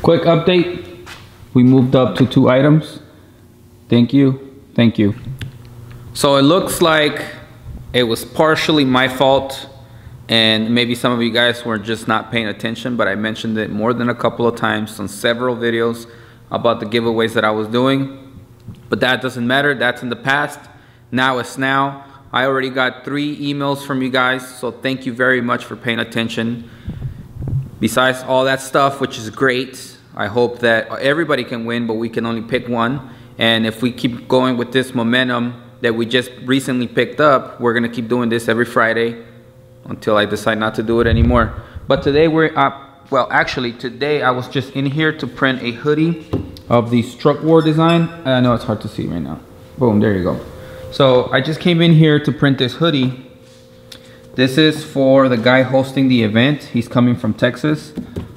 Quick update. We moved up to 2 items. Thank you. Thank you. So it looks like it was partially my fault, and maybe some of you guys were just not paying attention, but I mentioned it more than a couple of times on several videos about the giveaways that I was doing. But that doesn't matter. That's in the past. Now it's now. I already got 3 emails from you guys, so thank you very much for paying attention. Besides all that stuff, which is great, I hope that everybody can win, but we can only pick one. And if we keep going with this momentum that we just recently picked up, we're gonna keep doing this every Friday until I decide not to do it anymore. But today we're well, actually today I was just in here to print a hoodie of the Struck War design. I know it's hard to see right now. Boom, there you go. So I just came in here to print this hoodie. This is for the guy hosting the event. He's coming from Texas.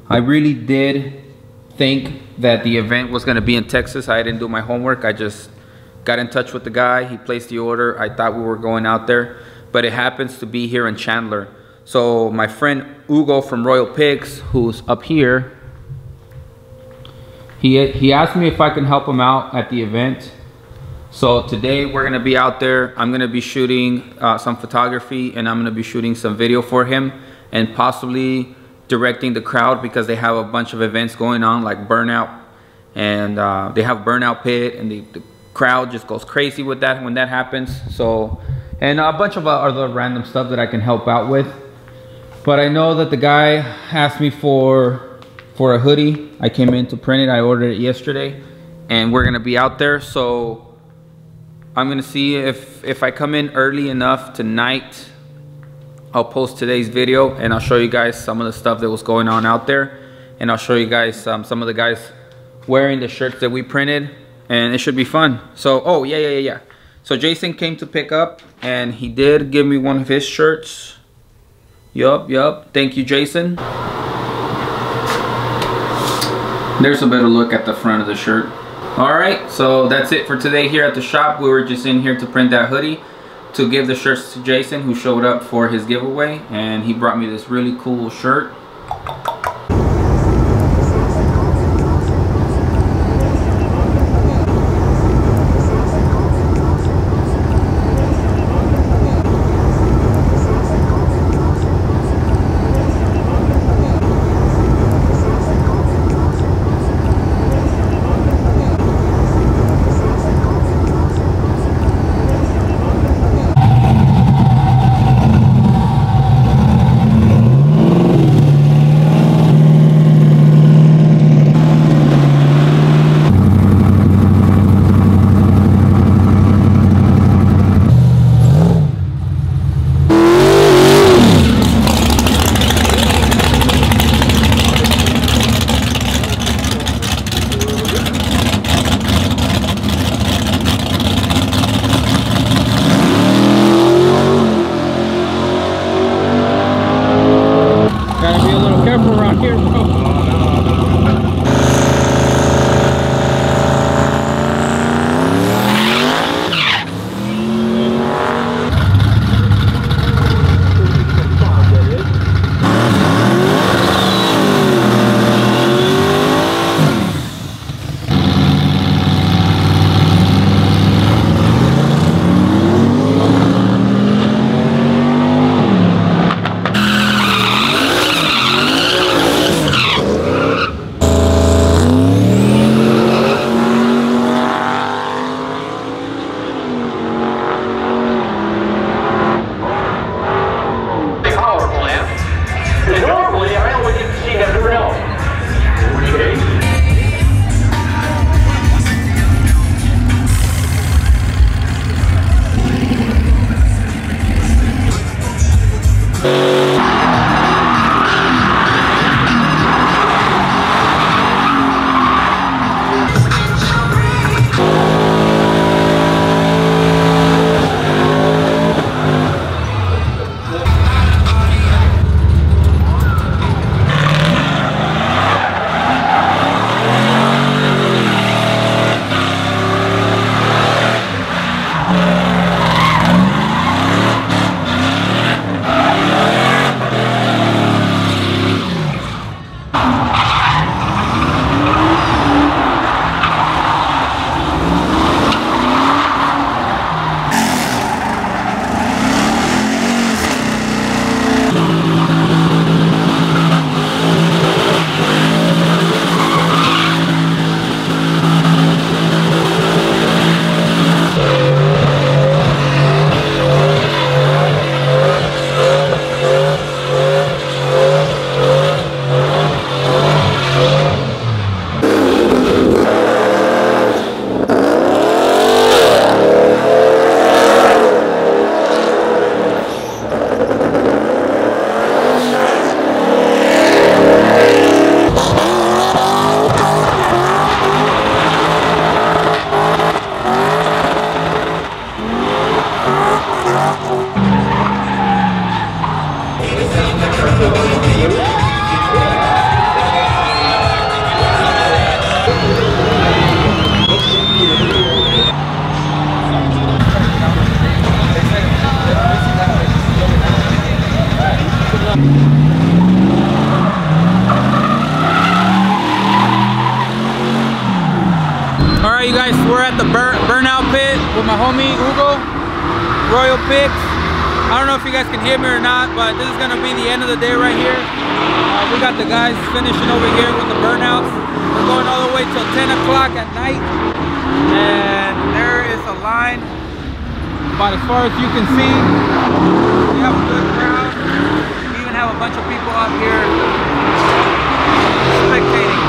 I really did think that the event was gonna be in Texas. I didn't do my homework. I just got in touch with the guy. He placed the order. I thought we were going out there, but it happens to be here in Chandler. So my friend Hugo from Royal Pigs, who's up here, he asked me if I can help him out at the event. So today we're gonna be out there. I'm gonna be shooting some photography, and I'm gonna be shooting some video for him, and possibly directing the crowd, because they have a bunch of events going on like Burnout, and they have Burnout Pit, and the crowd just goes crazy with that when that happens. So, and a bunch of other random stuff that I can help out with. But I know that the guy asked me for a hoodie. I came in to print it. I ordered it yesterday, and we're gonna be out there. So I'm gonna see if I come in early enough tonight. I'll post today's video, and I'll show you guys some of the stuff that was going on out there, and I'll show you guys some of the guys wearing the shirts that we printed, and it should be fun. So, oh yeah. So Jason came to pick up, and he did give me one of his shirts. Yup. Thank you, Jason. There's a better look at the front of the shirt. Alright, so that's it for today here at the shop. We were just in here to print that hoodie, to give the shirts to Jason, who showed up for his giveaway, and he brought me this really cool shirt. homie Hugo, Royal Picks. I don't know if you guys can hear me or not, but this is gonna be the end of the day right here. We got the guys finishing over here with the burnouts. We're going all the way till 10 o'clock at night. And there is a line about as far as you can see. We have a good crowd. We even have a bunch of people out here spectating.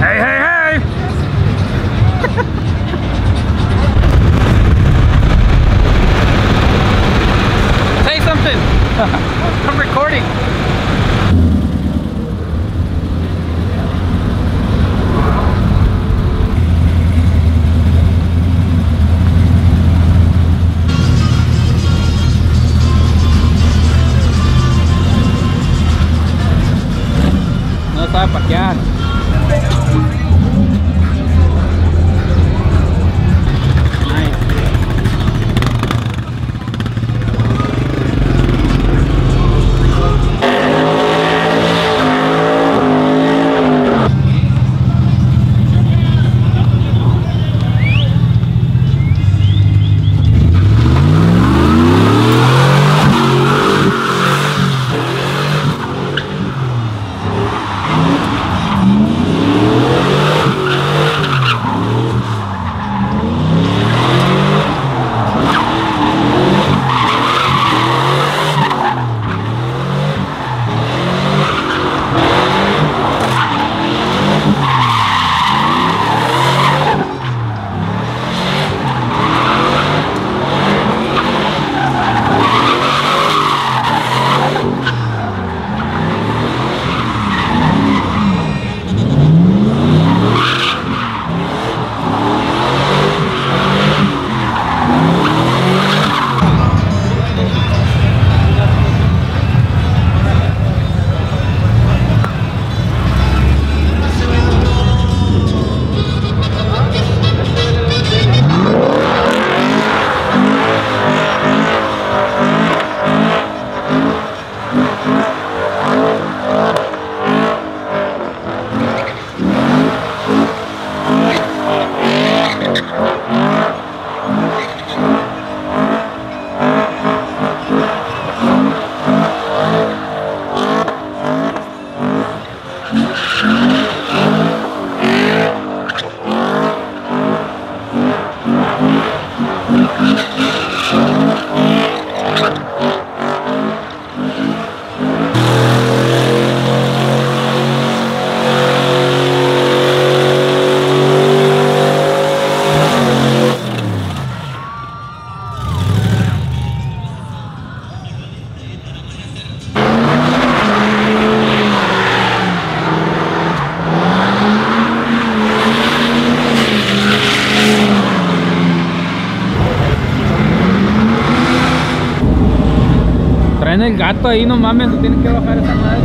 Hey, hey, hey! Say something! I'm recording! No sabe parquear. Traen el gato ahí, no mames, se tienen que bajar esa madre.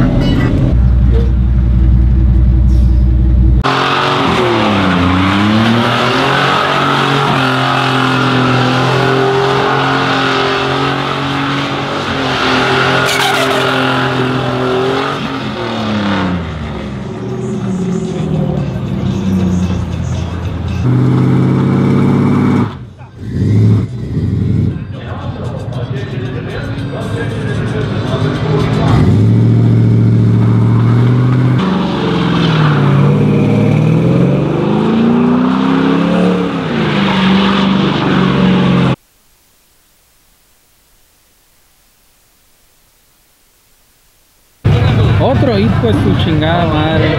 Otro hijo de su chingada madre.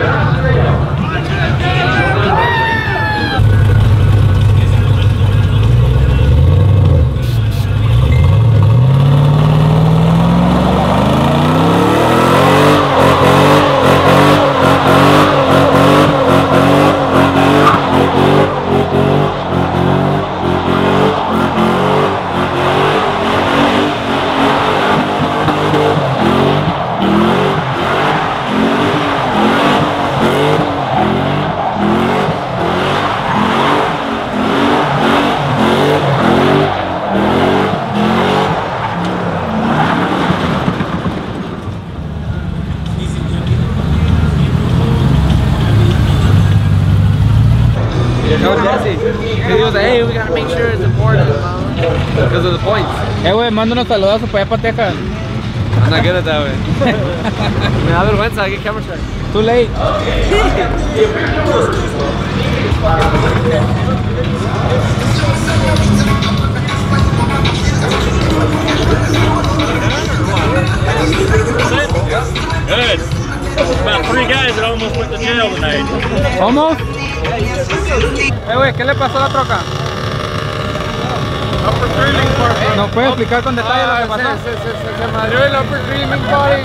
Güey, manda unos saludazos para allá para Texas. I'm not good at that, güey. Me da vergüenza, I get camera shy. Too late. Good. About 3 guys that almost went to jail tonight. ¿Almost? Güey, ¿qué le pasó a la troca? Upper Creaming Park. ¿Nos puede explicar con detalle lo que pasó? Se madrió el Upper Creaming Park.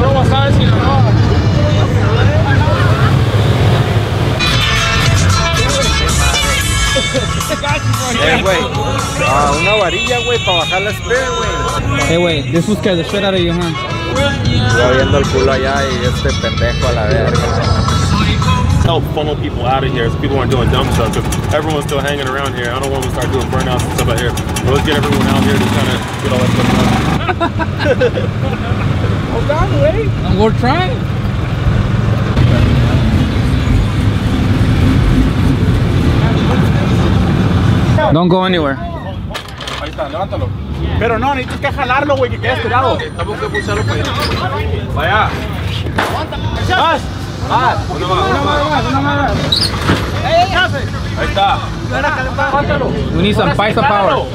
No vas a ver si no. Güey, una varilla, güey, para bajar la speed, güey. Hey, wait, this will scare the shit out of you, huh? Yo viendo el culo allá y este pendejo a la verga. Help funnel people out of here so people aren't doing dumb stuff, because everyone's still hanging around here. I don't want to start doing burnouts and stuff out here. But let's get everyone out here to kind of get all that stuff done. Hold on, wait. We're trying. Don't go anywhere. Ahí está, levántalo. Pero no, necesitas que jalarlo, güey, que quede estirado. Tenemos que pulsarlo para allá. Vaya. ¡Más! ¡Más! Una más. Ahí está. We need some paisa power.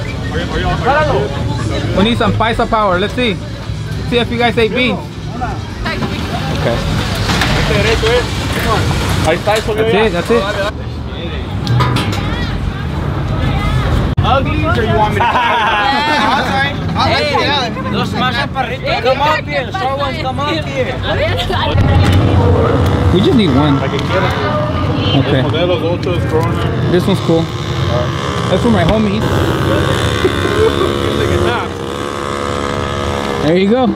We need some paisa power. Let's see. See if you guys ate beans. Okay. Derecho, ahí está, eso. That's it. That's it. Ugly, or you want me to? Hey, los más chaparritos, come up here. Short ones, come up here. We just need one. La que quieras. Okay. Modelos, otros, Corona. This one's cool. That's for my homies. There you go.